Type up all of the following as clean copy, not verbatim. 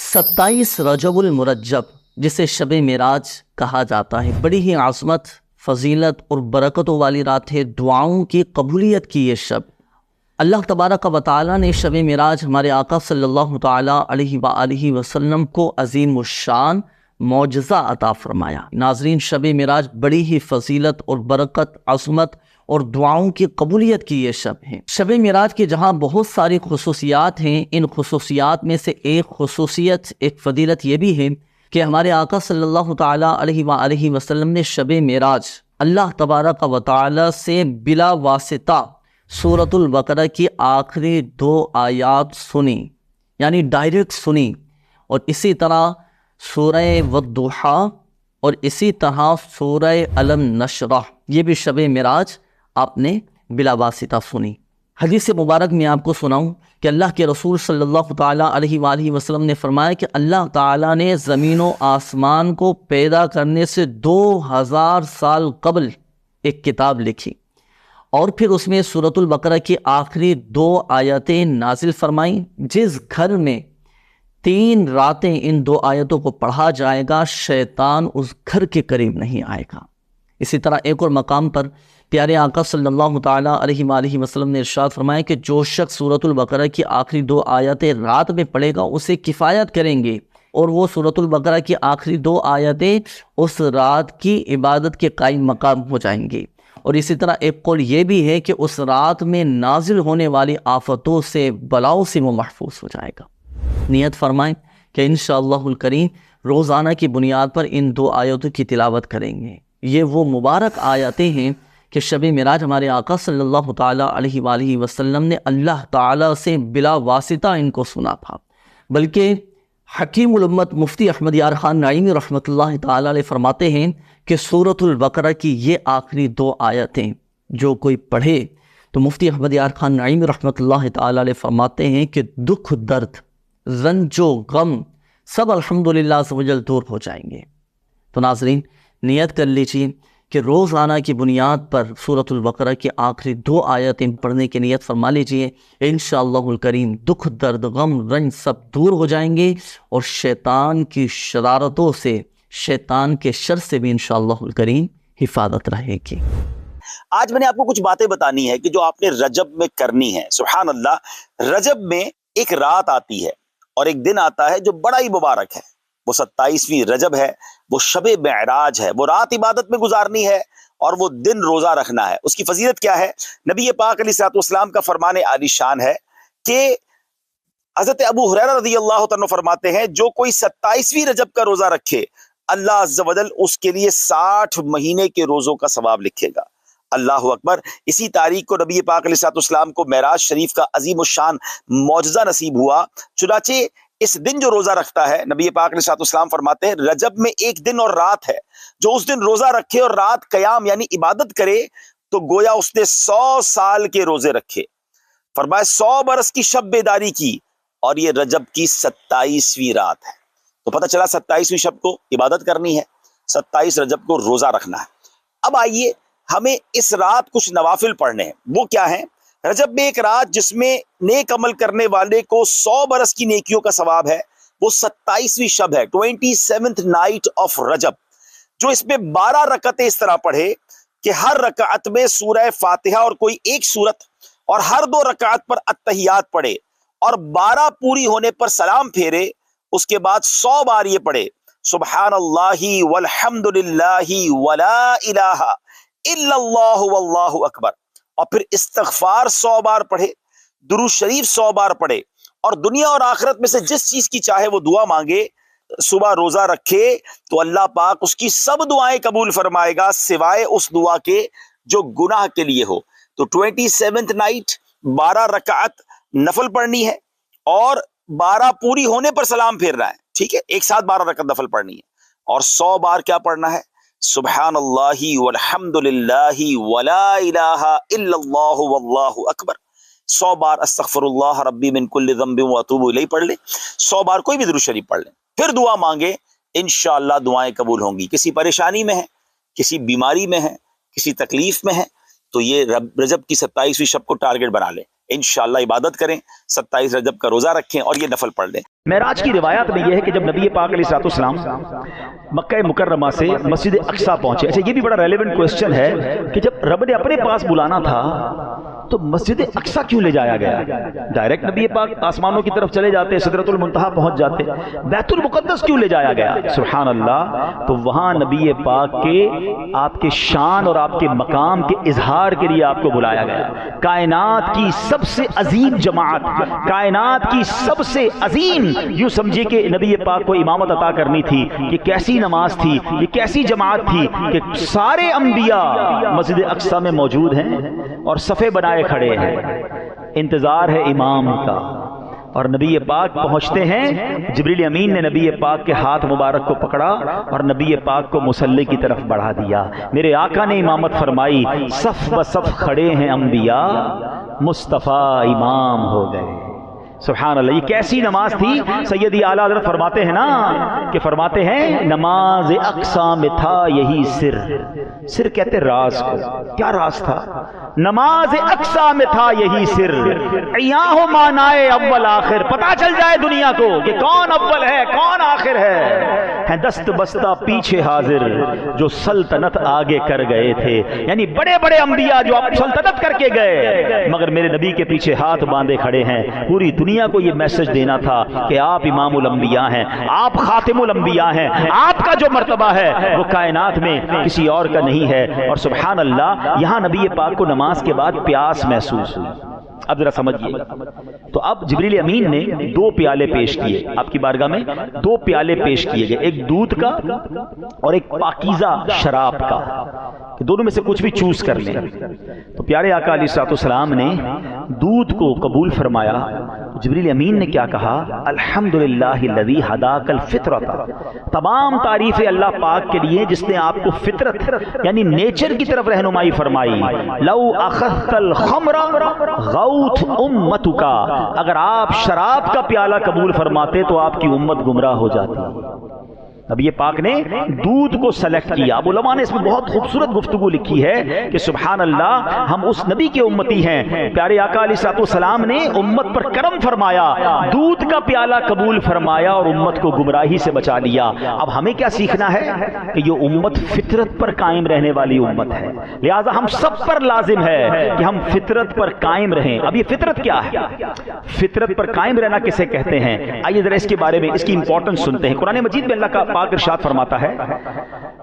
27 रजब उल मुरज्जब, जिसे शब मेराज कहा जाता है, बड़ी ही आज़मत, फजीलत और बरकतों वाली रात है। दुआओं की कबूलियत की ये शब, अल्लाह तबारक व तआला ने शब मेराज हमारे आका सल्लल्लाहु तआला अलैहि वसल्लम को अज़ीम शान मौजज़ा अता फरमाया। नाज़रीन, शब मेराज बड़ी ही फजीलत और बरकत, अज़मत और दुआओं की कबूलियत की ये शब है। शब मेराज की जहाँ बहुत सारी खुसूसियात हैं, इन खुसूसियात में से एक खुसूसियत, एक फजीलत ये भी है कि हमारे आका सल्लल्लाहु तआला अलैहि वसल्लम ने शब मेराज अल्लाह तबारक व तआला से बिला वासिता सूरतुल बकरा की आखिरी 2 आयात सुनी, यानी डायरेक्ट सुनी। और इसी तरह सूरह वद्दुहा और इसी तरह सूरह अलम नशरह, ये भी शब मेराज आपने बिला वासिता सुनी। हदीस मुबारक में आपको सुनाऊं कि अल्लाह के रसूल सल्लल्लाहु तआला अलैहि वसल्लम ने फरमाया कि अल्लाह ताला ने ज़मीन व आसमान को पैदा करने से 2000 साल कबल एक किताब लिखी और फिर उसमें सूरतुल बकरा की आखिरी 2 आयतें नाजिल फरमाई। जिस घर में 3 रातें इन 2 आयतों को पढ़ा जाएगा, शैतान उस घर के करीब नहीं आएगा। इसी तरह एक और मकाम पर प्यारे आका सल्लल्लाहु तआला अलैहि वसल्लम ने इरशाद फरमाया कि जो शख्स सूरतुल बकरा की आखिरी 2 आयतें रात में पढ़ेगा उसे किफ़ायत करेंगे, और वो सूरतुल बकरा की आखिरी 2 आयतें उस रात की इबादत के कायम मकाम हो जाएंगी। और इसी तरह एक कौल ये भी है कि उस रात में नाजिल होने वाली आफतों से, बलाओं से वो महफूज हो जाएगा। नियत फरमाएं कि इंशाअल्लाहुल करीम रोज़ाना की बुनियाद पर इन 2 आयतों की तिलावत करेंगे। ये वो मुबारक आयतें हैं कि शब मेराज हमारे आका सल्लल्लाहु तआला अलैहि वसल्लम ने अल्लाह ताला से बिला वासिता इनको सुना था। बल्कि हकीमुल उम्मत मुफ्ती अहमद यार खान नईमी रहमतुल्लाह ताला अलैह फरमाते हैं कि सूरतुल बकरा की ये आखिरी 2 आयतें जो कोई पढ़े तो मुफ्ती अहमद यार खान नईमी रहमतुल्लाह ताला अलैह फरमाते हैं कि दुख, दर्द, रंजो गम सब अल्हम्दुलिल्लाह से वजल दूर हो जाएंगे। तो नाज़रीन, नियत कर लीजिए कि रोज़ाना की बुनियाद पर सूरतुल बकरा की आखिरी 2 आयतें पढ़ने की नियत फरमा लीजिए। इंशाअल्लाहुल करीम दुख, दर्द, गम, रंज सब दूर हो जाएंगे और शैतान की शरारतों से, शैतान के शर से भी इंशाअल्लाहुल करीम हिफाजत रहेगी। आज मैंने आपको कुछ बातें बतानी है कि जो आपने रजब में करनी है। सुभान अल्लाह, रजब में एक रात आती है और एक दिन आता है जो बड़ा ही मुबारक है। वो 27वीं रजब है, वो शबे मेराज है। वो रात इबादत में गुजारनी है और वो दिन रोजा रखना है। उसकी फजीलत क्या है? नबी पाक अलैहिस्सलाम का फरमाने आलीशान है कि हज़रत अबू हुरैरा रज़ियल्लाहु तआला फरमाते हैं, जो कोई 27वीं रजब का रोजा रखे, अल्लाह अज़्ज़ व जल उसके लिए 60 महीने के रोजों का सवाब लिखेगा। अल्लाह अकबर। इसी तारीख को नबी पाक अलैहिस्सलाम को मेराज शरीफ का अजीम शान मौजज़ा नसीब हुआ। चुनाचे इस दिन जो रोजा रखता है, नबी पाक अलैहिस्सलाम फरमाते हैं, रजब में एक दिन और रात है, जो उस दिन रोजा रखे और रात कयाम यानी इबादत करे तो गोया उसने 100 साल के रोजे रखे। फरमाया 100 बरस की शब बेदारी की, और ये रजब की 27वीं रात है। तो पता चला 27वीं शब को इबादत करनी है, 27 रजब को रोजा रखना है। अब आइए, हमें इस रात कुछ नवाफिल पढ़ने हैं। वो क्या है? रजब में एक रात जिसमें नेक अमल करने वाले को 100 बरस की नेकियों का सवाब है, वो 27वीं शब है, 27th नाइट ऑफ रजब। जो इसमें 12 रकअतें इस तरह पढ़े कि हर रकात में सूरह फातिहा और कोई एक सूरत, और हर 2 रकात पर अत्तहियात पढ़े, और 12 पूरी होने पर सलाम फेरे। उसके बाद 100 बार ये पढ़े, सुब्हानल्लाहि वल्हम्दुलिल्लाहि वला इलाहा इल्लल्लाहु वल्लाहु अकबर। और फिर इस्तिग़फ़ार 100 बार पढ़े, दुरूद शरीफ 100 बार पढ़े, और दुनिया और आखिरत में से जिस चीज की चाहे वो दुआ मांगे। सुबह रोजा रखे तो अल्लाह पाक उसकी सब दुआएं कबूल फरमाएगा, सिवाय उस दुआ के जो गुनाह के लिए हो। तो 27th नाइट 12 रकात नफल पढ़नी है और 12 पूरी होने पर सलाम फेरना है। ठीक है, एक साथ 12 रकात नफल पढ़नी है, और 100 बार क्या पढ़ना है? सुब्हानल्लाहि वल्हम्दुलिल्लाहि वला इलाहा इल्लल्लाहु वल्लाहु अकबर। 100 बार अस्तगफिरुल्लाह रब्बी मिन कुल्लि ज़ंबिन व अतूबु इलैहि पढ़ ले। 100 बार कोई भी दुरूद शरीफ पढ़ ले, फिर दुआ मांगे, इंशाअल्लाह दुआएं कबूल होंगी। किसी परेशानी में है, किसी बीमारी में है, किसी तकलीफ में है, तो ये रजब की 27वीं शब को टारगेट बना ले। इंशाअल्लाह इबादत करें, 27 रजब का रोजा रखें और ये नफल पढ़ लें। معراج کی روایات میں یہ ہے کہ جب نبی پاک علیہ السلام مکہ مکرمہ سے مسجد اقصیٰ پہنچے. اچھا یہ بھی بڑا ریلیونٹ کوسچن ہے کہ جب رب نے اپنے پاس بلانا تھا تو مسجد اقصیٰ کیوں لے جایا گیا؟ ڈائریکٹ نبی پاک آسمانوں کی طرف چلے جاتے، سدرۃ المنتہا پہنچ جاتے، بیت المقدس کیوں لے جایا گیا؟ سبحان اللہ. تو وہاں نبی پاک کے آپ کے شان اور آپ کے مقام کے اظہار کے لیے آپ کو بلایا گیا. کائنات کی سب سے عظیم جماعت، کائنات کی سب سے عظیم، یوں سمجھے کہ نبی پاک کو امامت عطا کرنی تھی. یہ کیسی نماز تھی، یہ کیسی جماعت تھی کہ سارے انبیاء مسجد اقصیٰ میں موجود ہیں اور صفے بنائے کھڑے ہیں، انتظار ہے امام کا. اور نبی پاک پہنچتے ہیں، جبریل امین نے نبی پاک کے ہاتھ مبارک کو پکڑا اور نبی پاک کو مصلی کی طرف بڑھا دیا. میرے آقا نے امامت فرمائی، صف بصف کھڑے ہیں انبیاء، مصطفیٰ امام ہو گئے. سبحان اللہ. یہ کیسی نماز تھی؟ سیدی اعلیٰ حضرت فرماتے ہیں نا کہ فرماتے ہیں نماز اقصیٰ میں تھا یہی سر. سر کہتے راز کو. کیا راز تھا؟ نماز اقصیٰ میں تھا یہی سر. عیاں ہو معنائے اول آخر، پتا چل جائے دنیا کو کہ کون اول ہے کون آخر ہے. دست بستہ پیچھے حاضر جو سلطنت آگے کر گئے تھے. یعنی بڑے بڑے انبیاء جو آپ سلطنت کر کے گئے، مگر میرے نبی کے پیچھے ہاتھ باندھے کھڑے ہیں. پوری دنیا کو یہ میسج دینا تھا کہ آپ امام الانبیاء ہیں، آپ خاتم الانبیاء ہیں، آپ کا جو مرتبہ ہے وہ کائنات میں کسی اور کا نہیں ہے. اور سبحان اللہ یہاں نبی پاک کو نماز کے بعد پیاس محسوس ہوئی. اب ذرا سمجھیے. تو اب جبریل امین نے 2 پیالے پیش کیے آپ کی بارگاہ میں. 2 پیالے پیش کیے گئے، ایک دودھ کا اور ایک پاکیزہ شراب کا، کہ دونوں میں سے کچھ بھی چوز کر لیں. تو پیارے آقا علیہ السلام نے دودھ کو قبول فرمایا. جبریل امین نے کیا کہا؟ الحمدللہ الذی ہداک الفطرۃ. تمام تعریفیں اللہ پاک کے لیے جس نے آپ کو فطرت یعنی نیچر کی طرف رہنمائی فرمائی. لو اخذت الخمر غوت امتک، اگر آپ شراب کا پیالہ قبول فرماتے تو آپ کی امت گمراہ ہو جاتی. اب یہ پاک نے دودھ کو سلیکٹ کیا. اب علماء نے اس میں بہت خوبصورت گفتگو لکھی ہے کہ سبحان اللہ ہم اس نبی کے امتی ہیں. پیارے آقا علیہ السلام نے امت پر کرم فرمایا، دودھ کا پیالہ قبول فرمایا اور امت کو گمراہی سے بچا لیا. اب ہمیں کیا سیکھنا ہے کہ یہ امت فطرت پر قائم رہنے والی امت ہے، لہٰذا ہم سب پر لازم ہے کہ ہم فطرت پر قائم رہیں. اب یہ فطرت کیا ہے؟ فطرت پر قائم رہنا کسے کہتے ہیں؟ آئیے ذرا اس کے بارے میں، اس کی امپورٹنس سنتے ہیں. قرآن مجید میں اللہ کا پاک ارشاد فرماتا ہے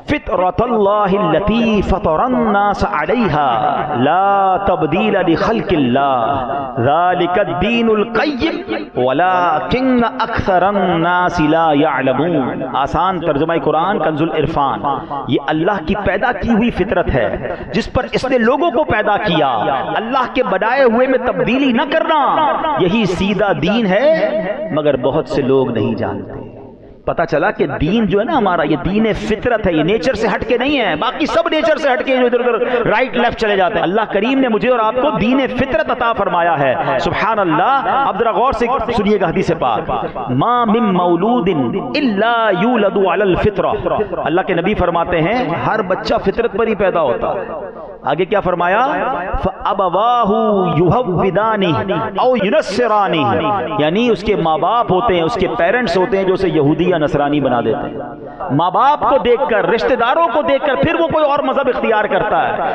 فطرۃ اللہ التی فطر الناس علیہا لا تبدیل لخلق اللہ ذالک الدین القیم ولکن اکثر الناس لا یعلمون. آسان ترجمہ قرآن کنز العرفان. یہ اللہ کی پیدا کی ہوئی فطرت ہے جس پر اس نے لوگوں کو پیدا کیا. اللہ کے بنائے ہوئے میں تبدیلی نہ کرنا، یہی سیدھا دین ہے، مگر بہت سے لوگ نہیں جانتے. پتا چلا کہ دین جو ہے نا ہمارا، یہ دین فطرت ہے، یہ نیچر سے ہٹ کے نہیں ہے. باقی سب نیچر سے ہٹ کے ادھر ادھر رائٹ لیفٹ چلے جاتے ہیں. اللہ کریم نے مجھے اور آپ کو دین فطرت عطا فرمایا ہے. سبحان اللہ. اب ذرا غور سے سنیے گا حدیث پاک. ما من مولود الا یولد علی الفطرہ. اللہ کے نبی فرماتے ہیں ہر بچہ فطرت پر ہی پیدا ہوتا ہے. آگے کیا فرمایا؟ فَأَبَوَاهُ يُهَوِّدَانِهِ أَوْ يُنَصِّرَانِهِ. یعنی اس کے ماں باپ ہوتے ہیں، اس کے پیرنٹس ہوتے ہیں جو اسے یہودی یا نصرانی بنا دیتے ہیں. ماں باپ کو دیکھ کر، رشتہ داروں کو دیکھ کر پھر وہ کوئی اور مذہب اختیار کرتا ہے.